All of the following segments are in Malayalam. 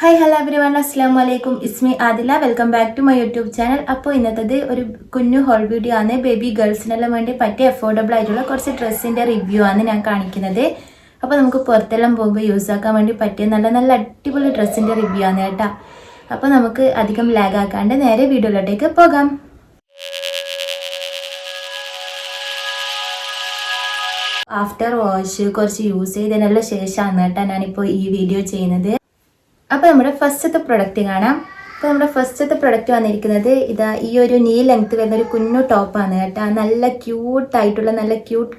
ഹായ് ഹലോ എവരിവൺ, അസ്സലാമു അലൈക്കും. ഇസ്മി Adila. Welcome back to my YouTube channel. അപ്പോൾ ഇന്നത്തത് ഒരു കുഞ്ഞു ഹോൾ വീഡിയോ ആണ്. ബേബി ഗേൾസിനെല്ലാം വേണ്ടി പറ്റിയ അഫോർഡബിൾ ആയിട്ടുള്ള കുറച്ച് ഡ്രസ്സിൻ്റെ റിവ്യൂ ആണ് ഞാൻ കാണിക്കുന്നത്. അപ്പോൾ നമുക്ക് പുറത്തെല്ലാം പോകുമ്പോൾ യൂസ് ആക്കാൻ വേണ്ടി പറ്റിയ നല്ല നല്ല അടിപൊളി ഡ്രസ്സിൻ്റെ റിവ്യൂ ആണ് കേട്ടോ. അപ്പോൾ നമുക്ക് അധികം ലാഗ് ആക്കാണ്ട് നേരെ വീഡിയോയിലോട്ടേക്ക് പോകാം. ആഫ്റ്റർ വാഷ് കുറച്ച് യൂസ് ചെയ്തതിനുള്ള ശേഷമാണ് കേട്ടോ ഞാനിപ്പോൾ ഈ വീഡിയോ ചെയ്യുന്നത്. അപ്പോൾ നമ്മുടെ ഫസ്റ്റത്തെ പ്രൊഡക്റ്റ് കാണാം. അപ്പോൾ നമ്മുടെ ഫസ്റ്റത്തെ പ്രൊഡക്റ്റ് വന്നിരിക്കുന്നത് ഇതാ ഈ ഒരു നീ ലെങ്ത് വരുന്ന ഒരു കുഞ്ഞു ടോപ്പാണ് കേട്ടോ. നല്ല ക്യൂട്ടായിട്ടുള്ള നല്ല ക്യൂട്ട്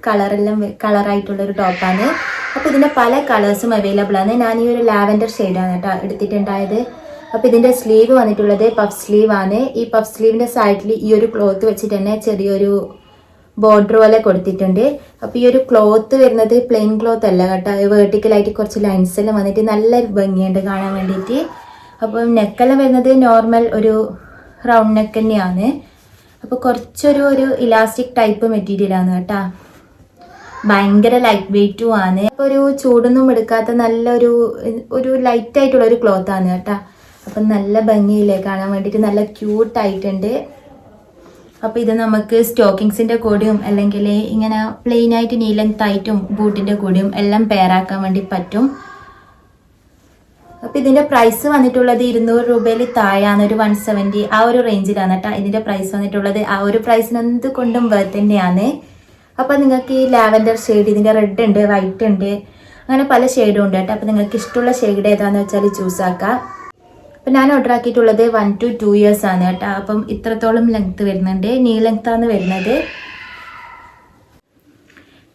കളറായിട്ടുള്ള ഒരു ടോപ്പാണ്. അപ്പോൾ ഇതിൻ്റെ പല കളേഴ്സും അവൈലബിൾ ആണ്. ഞാൻ ഈ ഒരു ലാവൻഡർ ഷെയ്ഡാണ് കേട്ടോ എടുത്തിട്ടുണ്ടായത്. അപ്പോൾ ഇതിൻ്റെ സ്ലീവ് വന്നിട്ടുള്ളത് പഫ് സ്ലീവ് ആണ്. ഈ പഫ് സ്ലീവിൻ്റെ സൈഡിൽ ഈ ഒരു ക്ലോത്ത് വെച്ചിട്ട് തന്നെ ചെറിയൊരു ബോർഡർ പോലെ കൊടുത്തിട്ടുണ്ട്. അപ്പോൾ ഈ ഒരു ക്ലോത്ത് വരുന്നത് പ്ലെയിൻ ക്ലോത്ത് അല്ല കേട്ടോ, വേർട്ടിക്കലായിട്ട് കുറച്ച് ലൈൻസ് എല്ലാം വന്നിട്ട് നല്ല ഭംഗിയുണ്ട് കാണാൻ വേണ്ടിയിട്ട്. അപ്പം നെക്കെല്ലാം വരുന്നത് നോർമൽ ഒരു റൗണ്ട് നെക്ക് തന്നെയാണ്. അപ്പോൾ കുറച്ചൊരു ഇലാസ്റ്റിക് ടൈപ്പ് മെറ്റീരിയലാണ് കേട്ടോ. ഭയങ്കര ലൈറ്റ് വെയ്റ്റും ആണ്. അപ്പോൾ ഒരു ചൂടൊന്നും എടുക്കാത്ത നല്ലൊരു ലൈറ്റായിട്ടുള്ളൊരു ക്ലോത്താണ് കേട്ടോ. അപ്പം നല്ല ഭംഗിയില്ലേ കാണാൻ വേണ്ടിയിട്ട്, നല്ല ക്യൂട്ടായിട്ടുണ്ട്. അപ്പോൾ ഇത് നമുക്ക് സ്റ്റോക്കിങ്സിൻ്റെ കൂടെയും അല്ലെങ്കിൽ ഇങ്ങനെ പ്ലെയിൻ ആയിട്ട് നീ ലെങ്ത് ആയിട്ടും ബൂട്ടിൻ്റെ കൂടെയും എല്ലാം പെയറാക്കാൻ വേണ്ടി പറ്റും. അപ്പോൾ ഇതിൻ്റെ പ്രൈസ് വന്നിട്ടുള്ളത് 200 രൂപയിൽ താഴെയാണ്, ഒരു 170 ആ ഒരു റേഞ്ചിലാണ് കേട്ടോ ഇതിൻ്റെ പ്രൈസ് വന്നിട്ടുള്ളത്. ആ ഒരു പ്രൈസിന് എന്തുകൊണ്ടും വർത്ത് തന്നെയാണ്. അപ്പോൾ നിങ്ങൾക്ക് ഈ ലാവൻഡർ ഷെയ്ഡ്, ഇതിൻ്റെ റെഡ് ഉണ്ട്, വൈറ്റ് ഉണ്ട്, അങ്ങനെ പല ഷെയ്ഡും ഉണ്ട് കേട്ടോ. അപ്പോൾ നിങ്ങൾക്ക് ഇഷ്ടമുള്ള ഷെയ്ഡ് ഏതാണെന്ന് വെച്ചാൽ ചൂസ് ആക്കാം. അപ്പം ഞാൻ ഓർഡർ ആക്കിയിട്ടുള്ളത് 1 to 2 years ആണ് കേട്ടോ. അപ്പം ഇത്രത്തോളം ലെങ്ത്ത് വരുന്നുണ്ട്, നീ ലെങ്ത്താണ് വരുന്നത്.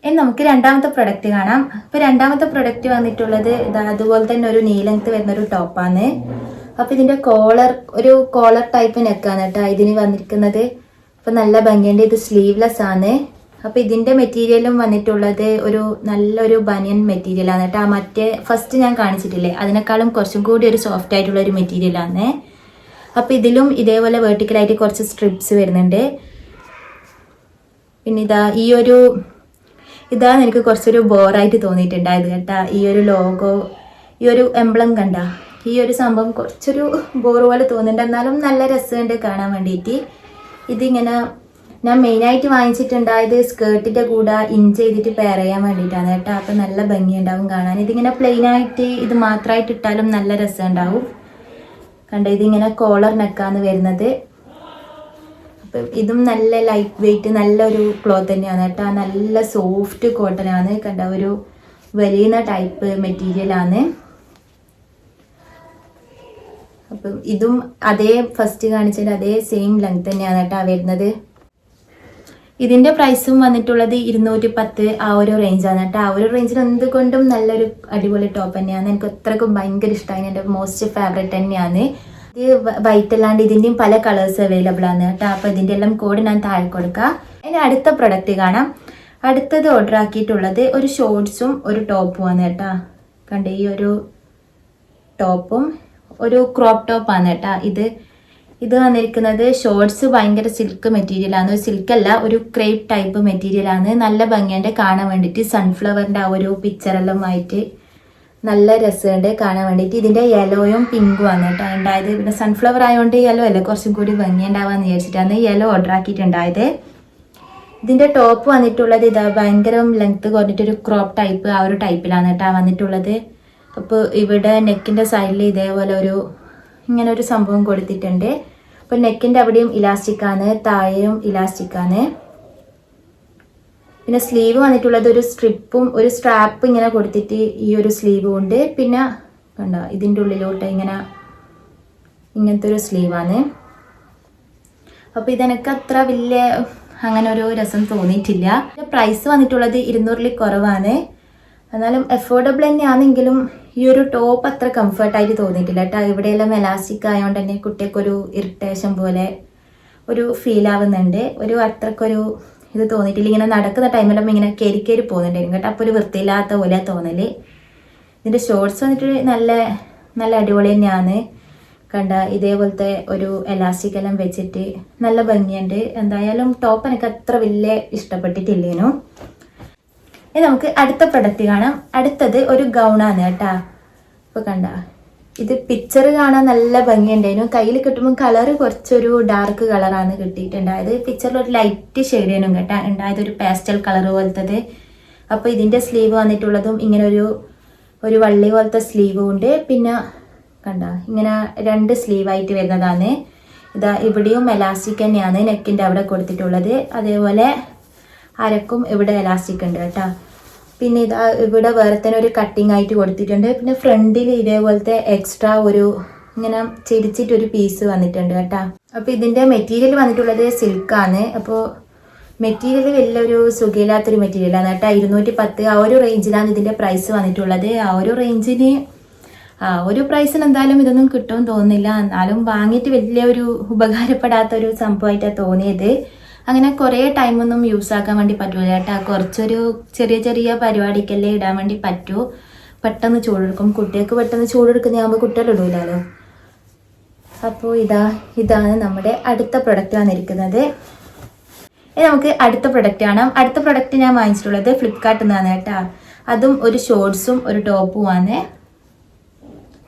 ഇനി നമുക്ക് രണ്ടാമത്തെ പ്രൊഡക്റ്റ് കാണാം. അപ്പോൾ രണ്ടാമത്തെ പ്രൊഡക്റ്റ് വന്നിട്ടുള്ളത് അതുപോലെ തന്നെ ഒരു നീ ലെങ്ത്ത് വരുന്നൊരു ടോപ്പാണ്. അപ്പോൾ ഇതിൻ്റെ ഒരു കോളർ ടൈപ്പ് നെക്കാണ് കേട്ടോ ഇതിന് വന്നിരിക്കുന്നത്. അപ്പോൾ നല്ല ഭംഗിയുണ്ട്. ഇത് സ്ലീവ്ലെസ് ആണ്. അപ്പോൾ ഇതിൻ്റെ മെറ്റീരിയലും വന്നിട്ടുള്ളത് നല്ലൊരു ബനിയൻ മെറ്റീരിയലാണ് കേട്ടോ. മറ്റേ ഫസ്റ്റ് ഞാൻ കാണിച്ചിട്ടില്ലേ അതിനേക്കാളും കുറച്ചും കൂടി ഒരു സോഫ്റ്റ് ആയിട്ടുള്ള ഒരു മെറ്റീരിയലാണ്. അപ്പോൾ ഇതിലും ഇതേപോലെ വെർട്ടിക്കലായിട്ട് കുറച്ച് സ്ട്രിപ്സ് വരുന്നുണ്ട്. പിന്നെ ഇതാണ് എനിക്ക് കുറച്ചൊരു ബോറായിട്ട് തോന്നിയിട്ടുണ്ടായത് കേട്ടോ. ഈ ഒരു ലോഗോ, ഈ ഒരു എംബ്ലം കണ്ട, ഈ ഒരു സംഭവം കുറച്ചൊരു ബോർ പോലെ തോന്നുന്നുണ്ട്. എന്നാലും നല്ല രസമുണ്ട് കാണാൻ വേണ്ടിയിട്ട്. ഇതിങ്ങനെ ഞാൻ മെയിനായിട്ട് വാങ്ങിച്ചിട്ടുണ്ടായത് സ്കേർട്ടിൻ്റെ കൂടെ ഇൻ ചെയ്തിട്ട് പെയർ ചെയ്യാൻ വേണ്ടിയിട്ടാണ് കേട്ടോ. അപ്പോൾ നല്ല ഭംഗിയുണ്ടാവും കാണാൻ. ഇതിങ്ങനെ പ്ലെയിനായിട്ട് ഇത് മാത്രമായിട്ട് ഇട്ടാലും നല്ല രസമുണ്ടാവും. കണ്ടോ, ഇതിങ്ങനെ കോളർ നെക്കാണ് വരുന്നത്. അപ്പം ഇതും നല്ല ലൈറ്റ് വെയ്റ്റ് നല്ലൊരു ക്ലോത്ത് തന്നെയാണ് കേട്ടോ. നല്ല സോഫ്റ്റ് കോട്ടനാണ്. കണ്ട, ഒരു വലിയ ടൈപ്പ് മെറ്റീരിയലാണ്. അപ്പം ഇതും അതേ ഫസ്റ്റ് കാണിച്ചതിൻ്റെ അതേ സെയിം ലെങ്ത് തന്നെയാണ് കേട്ടോ വരുന്നത്. ഇതിൻ്റെ പ്രൈസും വന്നിട്ടുള്ളത് 210 ആ ഒരു റേഞ്ചാണ് കേട്ടോ. ആ ഒരു റേഞ്ചിൽ എന്തുകൊണ്ടും നല്ലൊരു അടിപൊളി ടോപ്പ് തന്നെയാണ്. എനിക്ക് അത്രക്കും ഭയങ്കര ഇഷ്ടമായി. എൻ്റെ മോസ്റ്റ് ഫേവറേറ്റ് തന്നെയാണ്. ഇത് വൈറ്റ് അല്ലാണ്ട് ഇതിൻ്റെയും പല കളേഴ്സ് അവൈലബിൾ ആണ് കേട്ടോ. അപ്പോൾ ഇതിൻ്റെ എല്ലാം കോഡ് ഞാൻ താഴെ കൊടുക്കാം. ഇനി അടുത്ത പ്രൊഡക്റ്റ് കാണാം. അടുത്തത് ഓർഡർ ആക്കിയിട്ടുള്ളത് ഒരു ഷോർട്സും ഒരു ടോപ്പുമാണ് കേട്ടോ. കണ്ടേ, ഈ ഒരു ടോപ്പും ഒരു ക്രോപ്പ് ടോപ്പാണ് കേട്ടോ. ഇത് വന്നിരിക്കുന്നത് ഷോർട്സ് ഭയങ്കര സിൽക്ക് മെറ്റീരിയലാണ്. സിൽക്കല്ല, ഒരു ക്രേപ്പ് ടൈപ്പ് മെറ്റീരിയലാണ്. നല്ല ഭംഗിയുണ്ട് കാണാൻ വേണ്ടിയിട്ട്. സൺഫ്ലവറിൻ്റെ ആ ഒരു പിക്ചറെല്ലാം ആയിട്ട് നല്ല രസമുണ്ട് കാണാൻ വേണ്ടിയിട്ട്. ഇതിൻ്റെ യെലോയും പിങ്കും ആണ് കേട്ടോ ഉണ്ടായത്. പിന്നെ സൺഫ്ലവർ ആയതുകൊണ്ട് യെല്ലോ അല്ലേ കുറച്ചും കൂടി ഭംഗിയുണ്ടാവാന്ന് വിചാരിച്ചിട്ടാണ് യെല്ലോ ഓർഡർ ആക്കിയിട്ടുണ്ടായത്. ഇതിൻ്റെ ടോപ്പ് വന്നിട്ടുള്ളത് ഭയങ്കര ലെങ്ത്ത് കുറഞ്ഞിട്ടൊരു ക്രോപ്പ് ടൈപ്പ് ആ ഒരു ടൈപ്പിലാണ് കേട്ടോ വന്നിട്ടുള്ളത്. അപ്പോൾ ഇവിടെ നെക്കിൻ്റെ സൈഡിൽ ഇതേപോലെ ഇങ്ങനെ ഒരു സംഭവം കൊടുത്തിട്ടുണ്ട്. അപ്പോൾ നെക്കിൻ്റെ അവിടെയും ഇലാസ്റ്റിക്കാണ്, താഴെയും ഇലാസ്റ്റിക്കാണ്. പിന്നെ സ്ലീവ് വന്നിട്ടുള്ളത് ഒരു സ്ട്രിപ്പും ഒരു സ്ട്രാപ്പ് ഇങ്ങനെ കൊടുത്തിട്ട് ഈ ഒരു സ്ലീവും ഉണ്ട്. പിന്നെ കണ്ടോ, ഇതിൻ്റെ ഉള്ളിലോട്ട് ഇങ്ങനത്തെ ഒരു സ്ലീവാണ്. അപ്പോൾ ഇതെനിക്ക് അത്ര വലിയ അങ്ങനെ ഒരു രസം തോന്നിയിട്ടില്ല. പ്രൈസ് വന്നിട്ടുള്ളത് 200 കുറവാണ്. എന്നാലും അഫോർഡബിൾ തന്നെയാണെങ്കിലും ഈ ഒരു ടോപ്പ് അത്ര കംഫർട്ടായിട്ട് തോന്നിയിട്ടില്ല കേട്ടോ. ഇവിടെയെല്ലാം എലാസ്റ്റിക് ആയതുകൊണ്ട് തന്നെ കുട്ടിക്കൊരു ഇറിറ്റേഷൻ പോലെ ഒരു ഫീൽ ആവുന്നുണ്ട്. അത്രക്കൊരു ഇത് തോന്നിയിട്ടില്ല. ഇങ്ങനെ നടക്കുന്ന ടൈമിലും ഇങ്ങനെ കയറി പോകുന്നുണ്ടായിരുന്നു കേട്ടോ. അപ്പോൾ ഒരു വൃത്തിയില്ലാത്ത പോലെ തോന്നല്. ഇതിൻ്റെ ഷോർട്സ് വന്നിട്ട് നല്ല അടിപൊളി തന്നെയാണ്. കണ്ട, ഇതേപോലത്തെ ഒരു എലാസ്റ്റിക് എല്ലാം വെച്ചിട്ട് നല്ല ഭംഗിയുണ്ട്. എന്തായാലും ടോപ്പ് എനിക്ക് അത്ര വലിയ ഇഷ്ടപ്പെട്ടിട്ടില്ലേനു. ഇനി നമുക്ക് അടുത്ത പ്രൊഡക്റ്റ് കാണാം. അടുത്തത് ഒരു ഗൗണാണ് കേട്ടോ. ഇപ്പോൾ കണ്ട, ഇത് പിക്ചർ കാണാൻ നല്ല ഭംഗിയുണ്ടായിരുന്നു. കയ്യിൽ കിട്ടുമ്പോൾ കളർ കുറച്ചൊരു ഡാർക്ക് കളറാണ് കിട്ടിയിട്ടുണ്ടായത്. പിക്ചറിൽ ഒരു ലൈറ്റ് ഷെയ്ഡേനും കേട്ടോ ഉണ്ടായത്, ഒരു പാസ്റ്റൽ കളർ പോലത്തത്. അപ്പോൾ ഇതിൻ്റെ സ്ലീവ് വന്നിട്ടുള്ളതും ഇങ്ങനെ ഒരു വള്ളി പോലത്തെ സ്ലീവും ഉണ്ട്. പിന്നെ കണ്ട ഇങ്ങനെ 2 സ്ലീവായിട്ട് വരുന്നതാണ്. ഇതാ ഇവിടെയും എലാസ്റ്റിക് തന്നെയാണ് നെക്കിൻ്റെ അവിടെ കൊടുത്തിട്ടുള്ളത്. അതേപോലെ അരക്കും ഇവിടെ എലാസ്റ്റിക് ഉണ്ട് കേട്ടോ. പിന്നെ ഇതാ ഇവിടെ വേറെ തന്നെ ഒരു കട്ടിങ് ആയിട്ട് കൊടുത്തിട്ടുണ്ട്. പിന്നെ ഫ്രണ്ടിൽ ഇതേപോലത്തെ എക്സ്ട്രാ ഇങ്ങനെ ചെരിച്ചിട്ടൊരു പീസ് വന്നിട്ടുണ്ട് കേട്ടോ. അപ്പോൾ ഇതിൻ്റെ മെറ്റീരിയൽ വന്നിട്ടുള്ളത് സിൽക്കാണ്. അപ്പോൾ മെറ്റീരിയൽ വലിയൊരു സുഖമില്ലാത്തൊരു മെറ്റീരിയലാണ് കേട്ടോ. 210 ആ ഒരു റേഞ്ചിലാണ് ഇതിൻ്റെ പ്രൈസ് വന്നിട്ടുള്ളത്. ആ ഒരു പ്രൈസിന് എന്തായാലും ഇതൊന്നും കിട്ടുമെന്ന് തോന്നുന്നില്ല. എന്നാലും വാങ്ങിയിട്ട് വലിയൊരു ഉപകാരപ്പെടാത്തൊരു സംഭവമായിട്ടാണ് തോന്നിയത്. അങ്ങനെ കുറേ ടൈമൊന്നും യൂസ് ആക്കാൻ വേണ്ടി പറ്റൂല കേട്ടോ. കുറച്ചൊരു ചെറിയ പരിപാടിക്കല്ലേ ഇടാൻ വേണ്ടി പറ്റൂ. പെട്ടെന്ന് ചൂടെടുക്കും. കുട്ടികൾക്ക് പെട്ടെന്ന് ചൂടെടുക്കുന്നതാകുമ്പോൾ കുട്ടികൾ ഇടൂലല്ലോ. അപ്പോൾ ഇതാണ് നമ്മുടെ അടുത്ത പ്രൊഡക്റ്റ് വന്നിരിക്കുന്നത്. നമുക്ക് അടുത്ത പ്രൊഡക്റ്റ് കാണാം. അടുത്ത പ്രൊഡക്റ്റ് ഞാൻ വാങ്ങിച്ചിട്ടുള്ളത് ഫ്ലിപ്കാർട്ടിൽ നിന്നാണ് കേട്ടോ. അതും ഒരു ഷോർട്സും ഒരു ടോപ്പുമാണ്.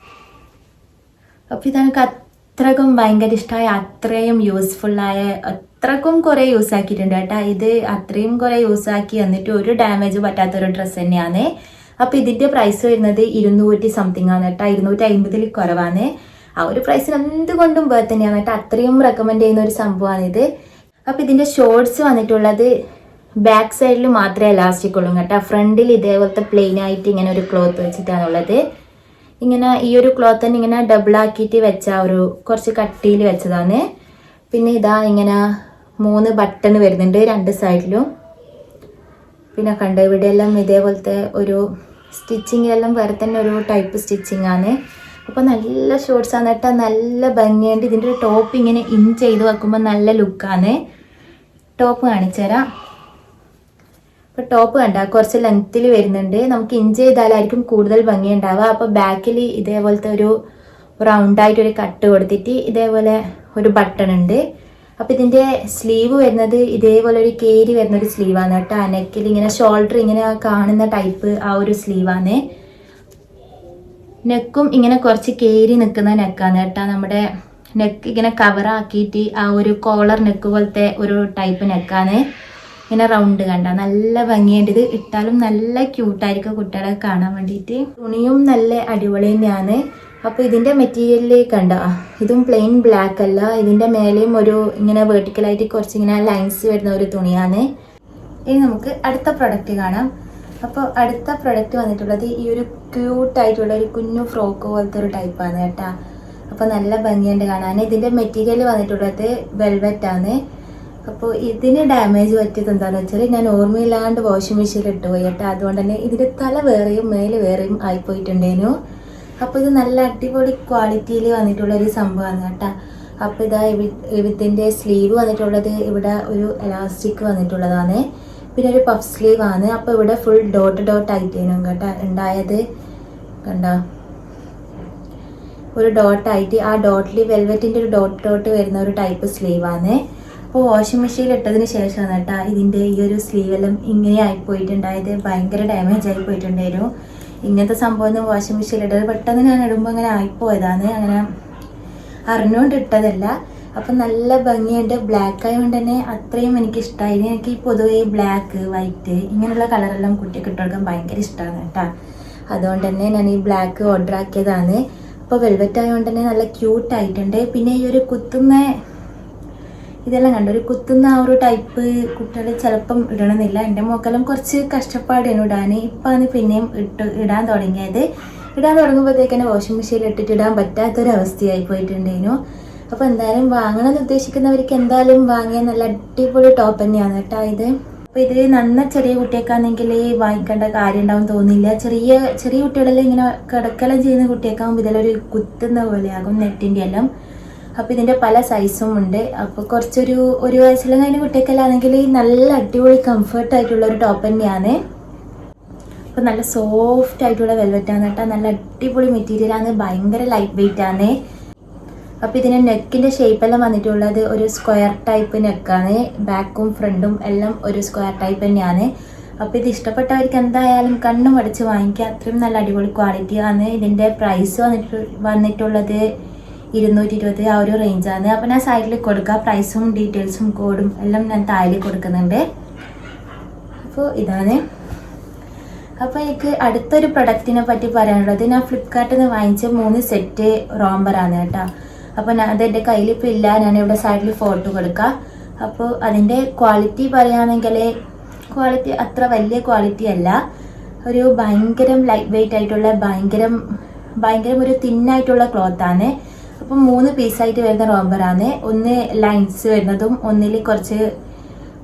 അപ്പോൾ ഇതെനിക്ക് അത്രക്കും ഭയങ്കര ഇഷ്ടമായ, അത്രയും യൂസ്ഫുള്ളായ, അത്രക്കും കുറേ യൂസ് ആക്കിയിട്ടുണ്ട് കേട്ടോ. ഇത് അത്രയും കുറേ യൂസ് ആക്കി എന്നിട്ട് ഒരു ഡാമേജ് പറ്റാത്തൊരു ഡ്രസ്സ് തന്നെയാണ്. അപ്പോൾ ഇതിൻ്റെ പ്രൈസ് വരുന്നത് 200 സംതിങ് ആണ് കേട്ടോ. 250 കുറവാണ്. ആ ഒരു പ്രൈസിന് എന്തുകൊണ്ടും വേർത്ത് തന്നെയാണ് കേട്ടോ. അത്രയും റെക്കമെൻഡ് ചെയ്യുന്ന ഒരു സംഭവമാണിത്. അപ്പോൾ ഇതിൻ്റെ ഷോർട്സ് വന്നിട്ടുള്ളത് ബാക്ക് സൈഡിൽ മാത്രമേ എലാസ്റ്റിക് ഉള്ളൂ കേട്ടോ. ഫ്രണ്ടിൽ ഇതേപോലത്തെ പ്ലെയിൻ ആയിട്ട് ഇങ്ങനെ ഒരു ക്ലോത്ത് വെച്ചിട്ടാണുള്ളത്. ഇങ്ങനെ ഈ ഒരു ക്ലോത്ത് തന്നെ ഇങ്ങനെ ഡബിളാക്കിയിട്ട് വെച്ച കുറച്ച് കട്ടിയിൽ വെച്ചതാണ്. പിന്നെ ഇതാ ഇങ്ങനെ 3 ബട്ടൺ വരുന്നുണ്ട് 2 സൈഡിലും. പിന്നെ കണ്ട ഇവിടെയെല്ലാം ഇതേപോലത്തെ ഒരു സ്റ്റിച്ചിങ്ങിലെല്ലാം വേറെ തന്നെ ഒരു ടൈപ്പ് സ്റ്റിച്ചിങ് ആണ്. അപ്പോൾ നല്ല ഷോർട്സ് ആണ് കേട്ടോ. നല്ല ഭംഗിയുണ്ട്. ഇതിൻ്റെ ഒരു ടോപ്പ് ഇങ്ങനെ ഇൻ ചെയ്ത് വെക്കുമ്പോൾ നല്ല ലുക്കാണ്. ടോപ്പ് കാണിച്ചു തരാം. അപ്പോൾ ടോപ്പ് കണ്ട കുറച്ച് ലെങ്ത്തിൽ വരുന്നുണ്ട്. നമുക്ക് ഇൻ ചെയ്താലായിരിക്കും കൂടുതൽ ഭംഗി ഉണ്ടാവുക. അപ്പോൾ ബാക്കിൽ ഇതേപോലത്തെ ഒരു റൗണ്ടായിട്ടൊരു കട്ട് കൊടുത്തിട്ട് ഇതേപോലെ ഒരു ബട്ടൺ ഉണ്ട്. അപ്പോൾ ഇതിൻ്റെ സ്ലീവ് വരുന്നത് ഇതേപോലെ ഒരു കേരി വരുന്നൊരു സ്ലീവാണ് കേട്ടോ. നെക്കിൽ ഇങ്ങനെ ഷോൾഡർ ഇങ്ങനെ കാണുന്ന ടൈപ്പ് ആ ഒരു സ്ലീവാണ്. നെക്കും ഇങ്ങനെ കുറച്ച് കേരി നിൽക്കുന്ന നെക്കാണ് കേട്ടോ. നമ്മുടെ നെക്ക് ഇങ്ങനെ കവറാക്കിയിട്ട് ആ ഒരു കോളർ നെക്ക് പോലത്തെ ഒരു ടൈപ്പ് നെക്കാണ്. ഇങ്ങനെ റൗണ്ട് കണ്ട നല്ല ഭംഗിയുണ്ട്. ഇത് ഇട്ടാലും നല്ല ക്യൂട്ടായിരിക്കും കുട്ടികളെ കാണാൻ വേണ്ടിയിട്ട്. തുണിയും നല്ല അടിപൊളി തന്നെയാണ്. അപ്പോൾ ഇതിൻ്റെ മെറ്റീരിയലിൽ കണ്ട ഇതും പ്ലെയിൻ ബ്ലാക്ക് അല്ല. ഇതിൻ്റെ മേലെയും ഇങ്ങനെ വേർട്ടിക്കലായിട്ട് കുറച്ച് ഇങ്ങനെ ലൈൻസ് വരുന്ന ഒരു തുണിയാണ്. ഇനി നമുക്ക് അടുത്ത പ്രൊഡക്റ്റ് കാണാം. അപ്പോൾ അടുത്ത പ്രൊഡക്റ്റ് വന്നിട്ടുള്ളത് ഈ ഒരു ക്യൂട്ടായിട്ടുള്ള ഒരു കുഞ്ഞു ഫ്രോക്ക് പോലത്തെ ഒരു ടൈപ്പാണ് കേട്ടോ. അപ്പോൾ നല്ല ഭംഗിയുണ്ട് കാണാൻ. ഇതിൻ്റെ മെറ്റീരിയൽ വന്നിട്ടുള്ളത് വെൽവെറ്റാണ്. അപ്പോൾ ഇതിന് ഡാമേജ് പറ്റിയത് എന്താണെന്ന് വെച്ചാൽ ഞാൻ ഓർമ്മയില്ലാണ്ട് വാഷിംഗ് മെഷീനിൽ ഇട്ടുപോയി കേട്ടോ. അതുകൊണ്ട് തന്നെ ഇതിൻ്റെ തല വേറെയും മേല് വേറെയും ആയിപ്പോയിട്ടുണ്ടേനു. അപ്പോൾ ഇത് നല്ല അടിപൊളി ക്വാളിറ്റിയിൽ വന്നിട്ടുള്ളൊരു സംഭവമാണ് കേട്ടോ. അപ്പോൾ ഇതാ ഇതിൻ്റെ സ്ലീവ് വന്നിട്ടുള്ളത് ഇവിടെ ഒരു എലാസ്റ്റിക് വന്നിട്ടുള്ളതാണ്. പിന്നെ ഒരു പഫ് സ്ലീവ് ആണ്. അപ്പോൾ ഇവിടെ ഫുൾ ഡോട്ട് ആയിട്ടേനും കേട്ടോ ഉണ്ടായത്. കണ്ട ഒരു ഡോട്ടായിട്ട് ആ ഡോട്ടിൽ വെൽവെറ്റിൻ്റെ ഒരു ഡോട്ട് വരുന്ന ഒരു ടൈപ്പ് സ്ലീവാണ്. അപ്പോൾ വാഷിംഗ് മെഷീനിൽ ഇട്ടതിന് ശേഷമാണ് കേട്ടോ ഇതിൻ്റെ ഈ ഒരു സ്ലീവെല്ലാം ഇങ്ങനെ ആയിപ്പോയിട്ടുണ്ടായത്. ഭയങ്കര ഡാമേജ് ആയി പോയിട്ടുണ്ടായിരുന്നു. ഇങ്ങനത്തെ സംഭവം വാഷിംഗ് മെഷീനിൽ ഇട്ടത് പെട്ടെന്ന് ഞാൻ ഇടുമ്പോൾ അങ്ങനെ ആയിപ്പോയതാണ്. അങ്ങനെ അറിഞ്ഞുകൊണ്ട് ഇട്ടതല്ല. അപ്പം നല്ല ഭംഗിയുണ്ട്. ബ്ലാക്ക് ആയതുകൊണ്ട് തന്നെ അത്രയും എനിക്കിഷ്ടമായി. എനിക്ക് ഈ പൊതുവെ ബ്ലാക്ക് വൈറ്റ് ഇങ്ങനെയുള്ള കളറെല്ലാം കുട്ടിക്ക് ഇട്ടുകൊടുക്കാൻ ഭയങ്കര ഇഷ്ടമാണ് കേട്ടോ. അതുകൊണ്ട് തന്നെ ഞാൻ ഈ ബ്ലാക്ക് ഓർഡർ ആക്കിയതാണ്. അപ്പോൾ വെൽവെറ്റ് ആയതുകൊണ്ട് തന്നെ നല്ല ക്യൂട്ടായിട്ടുണ്ട്. പിന്നെ ഈ ഒരു കുത്തുന്ന ഇതെല്ലാം കണ്ടു ഒരു കുത്തുന്ന ആ ഒരു ടൈപ്പ് കുട്ടികൾ ചിലപ്പം ഇടണമെന്നില്ല. എൻ്റെ മോക്കെല്ലാം കുറച്ച് കഷ്ടപ്പാടാണ് ഇടാൻ. ഇപ്പം അത് പിന്നെയും ഇടാൻ തുടങ്ങിയത്. ഇടാൻ തുടങ്ങുമ്പോഴത്തേക്കന്നെ വാഷിംഗ് മെഷീനിൽ ഇട്ടിട്ട് ഇടാൻ പറ്റാത്തൊരവസ്ഥയായി പോയിട്ടുണ്ടേനു. അപ്പോൾ എന്തായാലും വാങ്ങണമെന്ന് ഉദ്ദേശിക്കുന്നവർക്ക് എന്തായാലും വാങ്ങിയ നല്ല അടിപൊളി ടോപ്പ് തന്നെയാണ് കേട്ടോ ഇത്. അപ്പോൾ ഇത് ചെറിയ കുട്ടിയൊക്കെയാണെങ്കിൽ വാങ്ങിക്കേണ്ട കാര്യം ഉണ്ടാവും തോന്നില്ല. ചെറിയ കുട്ടികളെല്ലാം ഇങ്ങനെ കിടക്കെല്ലാം ചെയ്യുന്ന കുട്ടിയൊക്കെയാകുമ്പോൾ ഇതിലൊരു കുത്തുന്ന പോലെയാകും നെറ്റിൻ്റെ എല്ലാം. അപ്പോൾ ഇതിൻ്റെ പല സൈസും ഉണ്ട്. അപ്പോൾ ഒരു വയസ്സിലും കഴിഞ്ഞ കുട്ടിയൊക്കെല്ലാണെങ്കിൽ നല്ല അടിപൊളി കംഫർട്ടായിട്ടുള്ള ഒരു ടോപ്പ് തന്നെയാണ്. അപ്പോൾ നല്ല സോഫ്റ്റ് ആയിട്ടുള്ള വെൽവെറ്റാണ് കേട്ടോ. നല്ല അടിപൊളി മെറ്റീരിയലാണ്. ഭയങ്കര ലൈറ്റ് വെയിറ്റ് ആണ്. അപ്പോൾ ഇതിന് നെക്കിൻ്റെ ഷേപ്പെല്ലാം വന്നിട്ടുള്ളത് ഒരു സ്ക്വയർ ടൈപ്പ് നെക്കാണ്. ബാക്കും ഫ്രണ്ടും എല്ലാം ഒരു സ്ക്വയർ ടൈപ്പ് തന്നെയാണ്. അപ്പോൾ ഇത് ഇഷ്ടപ്പെട്ടവർക്ക് എന്തായാലും കണ്ണും അടച്ച് വാങ്ങിക്കുക. അത്രയും നല്ല അടിപൊളി ക്വാളിറ്റിയാണ്. ഇതിൻ്റെ പ്രൈസ് വന്നിട്ടുള്ളത് 220 ആ ഒരു റേഞ്ചാണ്. അപ്പോൾ ഞാൻ സൈഡിൽ കൊടുക്കുക, പ്രൈസും ഡീറ്റെയിൽസും കോഡും എല്ലാം ഞാൻ താഴെ കൊടുക്കുന്നുണ്ട്. അപ്പോൾ ഇതാണ്. അപ്പോൾ എനിക്ക് അടുത്തൊരു പ്രൊഡക്റ്റിനെ പറ്റി പറയാനുള്ളത്, ഞാൻ ഫ്ലിപ്കാർട്ടിൽ നിന്ന് വാങ്ങിച്ച 3 സെറ്റ് റോംബറാണ് കേട്ടോ. അപ്പോൾ അത് എൻ്റെ കയ്യിൽ ഇപ്പോൾ ഇല്ല, ഞാനിവിടെ സൈഡിൽ ഫോട്ടോ കൊടുക്കാം. അപ്പോൾ അതിൻ്റെ ക്വാളിറ്റി പറയുകയാണെങ്കിൽ ക്വാളിറ്റി അത്ര വലിയ ക്വാളിറ്റി അല്ല, ഒരു ഭയങ്കരം ലൈറ്റ് വെയിറ്റ് ആയിട്ടുള്ള ഭയങ്കരം ഒരു തിന്നായിട്ടുള്ള ക്ലോത്താണ്. അപ്പം 3 പീസായിട്ട് വരുന്ന റോംബറാണ്. ഒന്ന് ലൈൻസ് വരുന്നതും, ഒന്നിൽ കുറച്ച്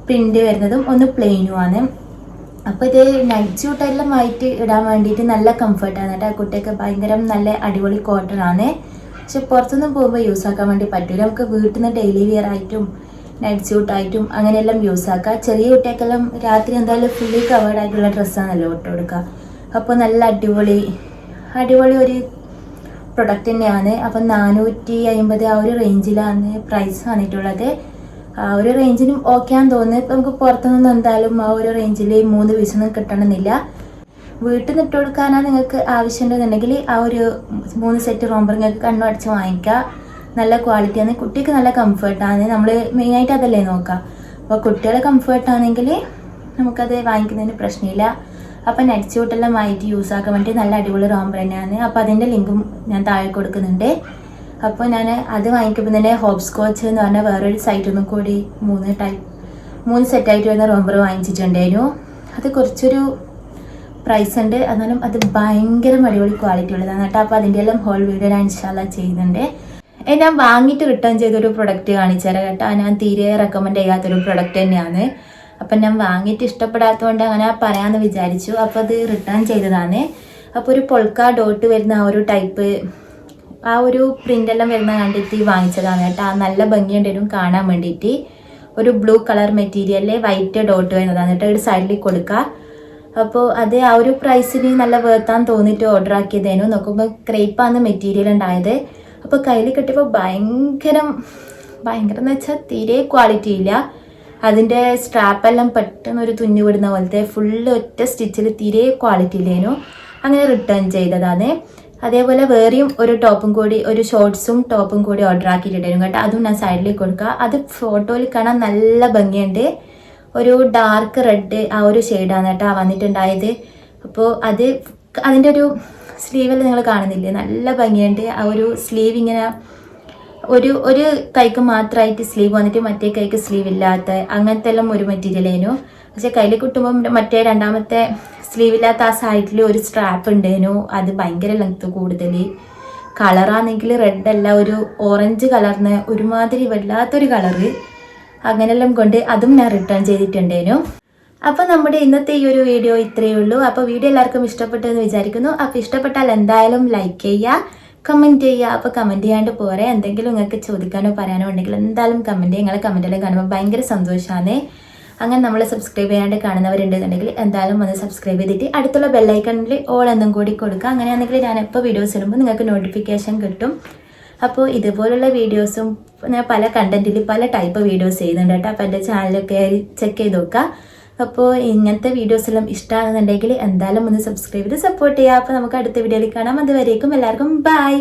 പ്രിന്റ് വരുന്നതും, ഒന്ന് പ്ലെയിനുമാണ്. അപ്പോൾ ഇത് നൈറ്റ് സ്യൂട്ടെല്ലാം ആയിട്ട് ഇടാൻ വേണ്ടിയിട്ട് നല്ല കംഫർട്ടാണ് കേട്ടോ. കുട്ടിയൊക്കെ ഭയങ്കരം നല്ല അടിപൊളി കോട്ടൺ ആണ്. പക്ഷെ പുറത്തൊന്നും പോകുമ്പോൾ യൂസ് ആക്കാൻ വേണ്ടി പറ്റില്ല. നമുക്ക് വീട്ടിൽ നിന്ന് ഡെയിലി വെയർ ആയിട്ടും നൈറ്റ് സ്യൂട്ടായിട്ടും അങ്ങനെയെല്ലാം യൂസ് ആക്കാം. ചെറിയ കുട്ടിയൊക്കെല്ലാം രാത്രി എന്തായാലും ഫുള്ളി കവേർഡ് ആയിട്ടുള്ള ഡ്രസ്സാണല്ലോ ഇട്ട് കൊടുക്കുക. അപ്പോൾ നല്ല അടിപൊളി ഒരു പ്രൊഡക്റ്റ് തന്നെയാണ്. അപ്പം 450 ആ ഒരു റേഞ്ചിലാണ് പ്രൈസ് വന്നിട്ടുള്ളത്. ആ ഒരു റേഞ്ചിനും ഓക്കെ ആണെന്ന് തോന്നുന്നു. ഇപ്പം നമുക്ക് പുറത്തുനിന്ന് എന്തായാലും ആ ഒരു റേഞ്ചിൽ 3 പീസൊന്നും കിട്ടണമെന്നില്ല. വീട്ടിൽ നിന്ന് ഇട്ട് കൊടുക്കാനാണ് നിങ്ങൾക്ക് ആവശ്യമുണ്ടെന്നുണ്ടെങ്കിൽ ആ ഒരു 3 സെറ്റ് റോംബർ നിങ്ങൾക്ക് കണ്ണടച്ച് വാങ്ങിക്കുക. നല്ല ക്വാളിറ്റിയാണ്, കുട്ടിക്ക് നല്ല കംഫർട്ടാണ്. നമ്മൾ മെയിനായിട്ട് അതല്ലേ നോക്കുക. അപ്പോൾ കുട്ടികളെ കംഫർട്ടാണെങ്കിൽ നമുക്കത് വാങ്ങിക്കുന്നതിന് പ്രശ്നമില്ല. അപ്പോൾ നൈറ്റ് സ്യൂട്ടെല്ലാം ആയിട്ട് യൂസ് ആക്കാൻ വേണ്ടി നല്ല അടിപൊളി റോംബർ തന്നെയാണ്. അപ്പോൾ അതിൻ്റെ ലിങ്കും ഞാൻ താഴെ കൊടുക്കുന്നുണ്ട്. അപ്പോൾ ഞാൻ അത് വാങ്ങിക്കുമ്പോൾ തന്നെ ഹോപ്സ്കോച്ച് എന്ന് പറഞ്ഞാൽ വേറൊരു സൈറ്റിൽ നിന്നും കൂടി 3 സെറ്റായിട്ട് വരുന്ന റോംബർ വാങ്ങിച്ചിട്ടുണ്ടായിരുന്നു. അത് കുറച്ചൊരു പ്രൈസ് ഉണ്ട്, എന്നാലും അത് ഭയങ്കര അടിപൊളി ക്വാളിറ്റി ഉള്ളതാണ് കേട്ടോ. അപ്പോൾ അതിൻ്റെ എല്ലാം ഹോൾ വീഡിയോ ഞാൻ ഇൻഷാല്ലാ ചെയ്യുന്നുണ്ട്. ഞാൻ വാങ്ങിയിട്ട് റിട്ടേൺ ചെയ്തൊരു പ്രൊഡക്റ്റ് കാണിച്ചു തരാം കേട്ടോ. ഞാൻ തീരെ റെക്കമെൻഡ് ചെയ്യാത്തൊരു പ്രൊഡക്റ്റ് തന്നെയാണ്. അപ്പം ഞാൻ വാങ്ങിയിട്ട് ഇഷ്ടപ്പെടാത്തതുകൊണ്ട് അങ്ങനെ പറയാമെന്ന് വിചാരിച്ചു. അപ്പോൾ അത് റിട്ടേൺ ചെയ്തതാണ്. അപ്പോൾ ഒരു പൊൾക്ക ഡോട്ട് വരുന്ന ആ ഒരു ടൈപ്പ് ആ ഒരു പ്രിൻ്റെല്ലാം വരുന്ന കണ്ടിട്ട് വാങ്ങിച്ചതാണ് കേട്ടോ. നല്ല ഭംഗിയുണ്ടായിരുന്നു കാണാൻ വേണ്ടിയിട്ട്. ഒരു ബ്ലൂ കളർ മെറ്റീരിയലിൽ വൈറ്റ് ഡോട്ട് വരുന്നതാണ് കേട്ടോ. ഒരു സൈഡിൽ കൊടുക്കുക. അപ്പോൾ അത് ആ ഒരു പ്രൈസിന് നല്ല വേർത്താന്ന് തോന്നിയിട്ട് ഓർഡർ ആക്കിയതേനു. നോക്കുമ്പോൾ ക്രേപ്പാണ് മെറ്റീരിയൽ ഉണ്ടായത്. അപ്പോൾ കയ്യിൽ കിട്ടിയപ്പോൾ ഭയങ്കരം എന്ന് വെച്ചാൽ തീരെ ക്വാളിറ്റി ഇല്ല. അതിൻ്റെ സ്ട്രാപ്പെല്ലാം പെട്ടെന്ന് ഒരു തുന്നി വിടുന്ന പോലത്തെ ഫുള്ള് ഒറ്റ സ്റ്റിച്ചിൽ തീരെ ക്വാളിറ്റി ഇല്ലേനു. അങ്ങനെ റിട്ടേൺ ചെയ്തതാണ്. അതേപോലെ വേറെയും ഒരു ടോപ്പും കൂടി, ഒരു ഷോർട്ട്സും ടോപ്പും കൂടി ഓർഡർ ആക്കിയിട്ടുണ്ടായിരുന്നു കേട്ടോ. അതും ഞാൻ സൈഡിലേക്ക് കൊടുക്കുക. അത് ഫോട്ടോയിൽ കാണാൻ നല്ല ഭംഗിയുണ്ട്. ഒരു ഡാർക്ക് റെഡ് ആ ഒരു ഷെയ്ഡാണ് കേട്ടോ വന്നിട്ടുണ്ടായത്. അപ്പോൾ അതിൻ്റെ ഒരു സ്ലീവെല്ലാം നിങ്ങൾ കാണുന്നില്ലേ, നല്ല ഭംഗിയുണ്ട്. ആ ഒരു സ്ലീവ് ഇങ്ങനെ ഒരു കൈക്ക് മാത്രമായിട്ട് സ്ലീവ് വന്നിട്ട് മറ്റേ കൈക്ക് സ്ലീവ് ഇല്ലാത്ത അങ്ങനത്തെ എല്ലാം ഒരു മെറ്റീരിയലേനു. പക്ഷെ കയ്യിൽ കിട്ടുമ്പം മറ്റേ രണ്ടാമത്തെ സ്ലീവ് ഇല്ലാത്ത ആ സൈഡിൽ ഒരു സ്ട്രാപ്പ് ഉണ്ടേനു. അത് ഭയങ്കര ലെങ്ത്ത് കൂടുതൽ. കളറാണെങ്കിൽ റെഡ് അല്ല, ഒരു ഓറഞ്ച് കളറിന് ഒരുമാതിരി വല്ലാത്തൊരു കളറ്. അങ്ങനെല്ലാം കൊണ്ട് അതും ഞാൻ റിട്ടേൺ ചെയ്തിട്ടുണ്ടേനു. അപ്പോൾ നമ്മുടെ ഇന്നത്തെ ഈ ഒരു വീഡിയോ ഇത്രയേ ഉള്ളൂ. അപ്പോൾ വീഡിയോ എല്ലാവർക്കും ഇഷ്ടപ്പെട്ടു എന്ന് വിചാരിക്കുന്നു. അപ്പോൾ ഇഷ്ടപ്പെട്ടാൽ എന്തായാലും ലൈക്ക് ചെയ്യുക, കമൻറ്റ് ചെയ്യുക. അപ്പോൾ കമൻറ്റ് ചെയ്യാണ്ട് പോരെ, എന്തെങ്കിലും നിങ്ങൾക്ക് ചോദിക്കാനോ പറയാനോ ഉണ്ടെങ്കിൽ എന്തായാലും കമൻറ്റ് ചെയ്യുക. നിങ്ങളെ കമൻറ്റെല്ലാം കാണുമ്പോൾ ഭയങ്കര സന്തോഷമാണ്. അങ്ങനെ നമ്മൾ സബ്സ്ക്രൈബ് ചെയ്യാണ്ട് കാണുന്നവരുണ്ടെന്നുണ്ടെങ്കിൽ എന്തായാലും ഒന്ന് സബ്സ്ക്രൈബ് ചെയ്തിട്ട് അടുത്തുള്ള ബെല്ലൈക്കണിൽ ഓൾ എന്നും കൂടി കൊടുക്കുക. അങ്ങനെയാണെങ്കിൽ ഞാൻ എപ്പോൾ വീഡിയോസ് ഇടുമ്പോൾ നിങ്ങൾക്ക് നോട്ടിഫിക്കേഷൻ കിട്ടും. അപ്പോൾ ഇതുപോലുള്ള വീഡിയോസും ഞാൻ പല കണ്ടൻറ്റിൽ പല ടൈപ്പ് വീഡിയോസ് ചെയ്യുന്നുണ്ട് കേട്ടോ. അപ്പോൾ എൻ്റെ ചാനലൊക്കെ ചെക്ക് ചെയ്ത് നോക്കുക. അപ്പോൾ ഇങ്ങനത്തെ വീഡിയോസ് എല്ലാം ഇഷ്ടമാണെന്നുണ്ടെങ്കിൽ എന്തായാലും ഒന്ന് സബ്സ്ക്രൈബ് ചെയ്ത് സപ്പോർട്ട് ചെയ്യുക. അപ്പോൾ നമുക്ക് അടുത്ത വീഡിയോയിൽ കാണാം. അതുവരേക്കും എല്ലാവർക്കും ബൈ.